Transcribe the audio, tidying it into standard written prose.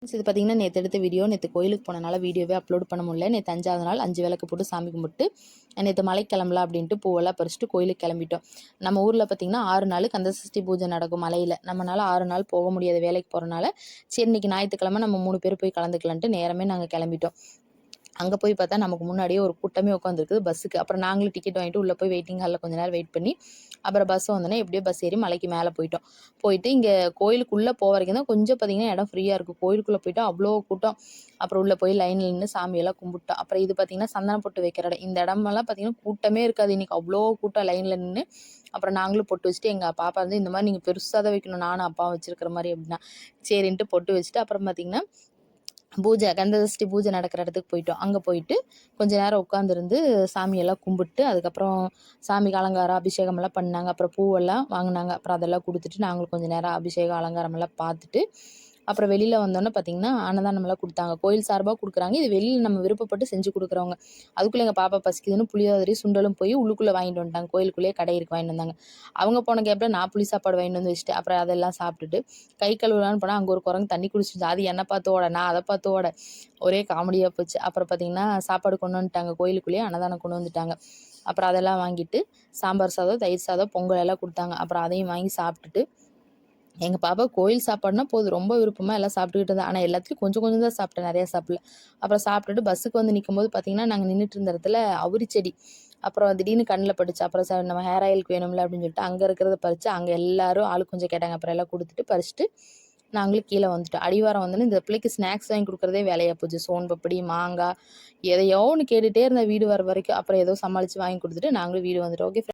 இது பார்த்தீங்கன்னா நேற்று எடுத்த வீடியோ. நேற்று கோயிலுக்கு போனனால வீடியோவே அப்லோட் பண்ண முடியல. நேற்று 5வது நாள் 5 விளக்கு போட்டு சாமி கும்பிட்டு நேற்று மலைக்கு கிளம்பலாம் அப்படின்ட்டு பூவெல்லாம் பறிச்சுட்டு கோயிலுக்கு கிளம்பிட்டோம். நம்ம ஊரில் பார்த்தீங்கன்னா 6 நாள் கந்தசஷ்டி பூஜை நடக்கும் மலையில். நம்மளால 6 நாள் போக முடியாது வேலைக்கு போகிறனால. சரி இன்னைக்கு ஞாயிற்றுக்கிழமை நம்ம 3 பேர் போய் கலந்துக்கலான்ட்டு நேரமே நாங்கள் கிளம்பிட்டோம். அங்கே போய் பார்த்தா நமக்கு முன்னாடியே ஒரு கூட்டமே உட்காந்துருக்குது பஸ்ஸுக்கு. அப்புறம் நாங்களும் டிக்கெட் வாங்கிட்டு உள்ளே போய் வெயிட்டிங் ஹாலில் கொஞ்ச நேரம் வெயிட் பண்ணி அப்புறம் பஸ் வந்தோடனே எப்படியோ பஸ் ஏறி மலைக்கு மேலே போயிட்டோம். போயிட்டு இங்கே கோயிலுக்குள்ளே போக வரைக்கும் தான் கொஞ்சம் பார்த்தீங்கன்னா இடம் ஃப்ரீயாக இருக்கும். கோயிலுக்குள்ளே போயிட்டா அவ்வளோ கூட்டம். அப்புறம் உள்ளே போய் லைனில் நின்று சாமியெல்லாம் கும்பிட்டோம். அப்புறம் இது பார்த்தீங்கன்னா சந்தனம் பொட்டு வைக்கிற இடம். இந்த இடமெல்லாம் பார்த்தீங்கன்னா கூட்டமே இருக்காது. இன்றைக்கி அவ்வளோ கூட்டம் லைனில் நின்று. அப்புறம் நாங்களும் பொட்டு வச்சுட்டு எங்கள் பாப்பா வந்து இந்த மாதிரி நீங்கள் பெருசாக தான் வைக்கணும் நானும் அப்பாவும் வச்சுருக்கிற மாதிரி அப்படின்னா சரின்ட்டு பொட்டு வச்சுட்டு அப்புறம் பார்த்தீங்கன்னா பூஜை கந்தசஷ்டி பூஜை நடக்கிற இடத்துக்கு போயிட்டோம். அங்கே போயிட்டு கொஞ்ச நேரம் உட்காந்துருந்து சாமியெல்லாம் கும்பிட்டு அதுக்கப்புறம் சாமிக்கு அலங்காரம் அபிஷேகமெல்லாம் பண்ணாங்க. அப்புறம் பூவெல்லாம் வாங்கினாங்க. அப்புறம் அதெல்லாம் கொடுத்துட்டு நாங்களும் கொஞ்சம் நேரம் அபிஷேகம் அலங்காரமெல்லாம் பார்த்துட்டு அப்புறம் வெளியில் வந்தோன்னே பார்த்திங்கன்னா அன்னதானமெல்லாம் கொடுத்தாங்க. கோயில் சார்பாக கொடுக்குறாங்க. இது வெளியில் நம்ம விருப்பப்பட்டு செஞ்சு கொடுக்குறவங்க. அதுக்குள்ளே எங்கள் பாப்பா பசிக்குதுன்னு புளியோதரை சுண்டலும் போய் உள்ளுக்குள்ளே வாங்கிட்டு வந்துட்டாங்க. கோயிலுக்குள்ளேயே கடை இருக்கு வாங்கிட்டு வந்தாங்க. அவங்க போன கேப்பில் நான் புளி சாப்பாடு வாங்கிட்டு வந்து வச்சுட்டு அப்புறம் அதெல்லாம் சாப்பிட்டுட்டு கை கழுவலான்னு போனால் அங்கே ஒரு குரங்கு தண்ணி குடிச்சிச்சு. அது என்னை பார்த்து ஓட நான் அதை பார்த்து ஓட ஒரே காமெடியாக போச்சு. அப்புறம் பார்த்திங்கன்னா சாப்பாடு கொண்டு வந்துட்டாங்க. கோயிலுக்குள்ளேயே அன்னதானம் கொண்டு வந்துட்டாங்க. அப்புறம் அதெல்லாம் வாங்கிட்டு சாம்பார் சாதம் தயிர் சாதம் பொங்கல் எல்லாம் கொடுத்தாங்க. அப்புறம் அதையும் வாங்கி சாப்பிட்டுட்டு எங்கள் பாப்பா கோயில் சாப்பாடுனா போதும் ரொம்ப விருப்பமாக எல்லாம் சாப்பிட்டுக்கிட்டு இருந்தா. ஆனால் எல்லாத்துலையும் கொஞ்சம் கொஞ்சம் தான் சாப்பிட்டேன், நிறையா சாப்பிடல. அப்புறம் சாப்பிட்டுட்டு பஸ்ஸுக்கு வந்து நிற்கும்போது பார்த்திங்கன்னா நாங்கள் நின்றுட்டு இருந்த இடத்துல அவுரி செடி அப்புறம் திடீர்னு கண்ணில் பட்டுச்சு. அப்புறம் நம்ம ஹேர் ஆயிலுக்கு வேணும்ல அப்படின்னு சொல்லிட்டு அங்கே இருக்கிறத பறித்து அங்கே எல்லோரும் ஆளுக்கு கொஞ்சம் கேட்டாங்க. அப்புறம் எல்லாம் கொடுத்துட்டு பறிச்சுட்டு நாங்களும் கீழே வந்துட்டோம். அடிவாரம் வந்தோன்னே இந்த பிள்ளைக்கு ஸ்நாக்ஸ் வாங்கி கொடுக்குறதே வேலையாக போச்சு. சோன் பப்படி மாங்காய் எதையோ ஒன்று கேட்டுகிட்டே இருந்தேன் வீடு வர வரைக்கும். அப்புறம் ஏதோ சமாளித்து வாங்கி கொடுத்துட்டு நாங்களும் வீடு வந்துட்டோம். ஓகே.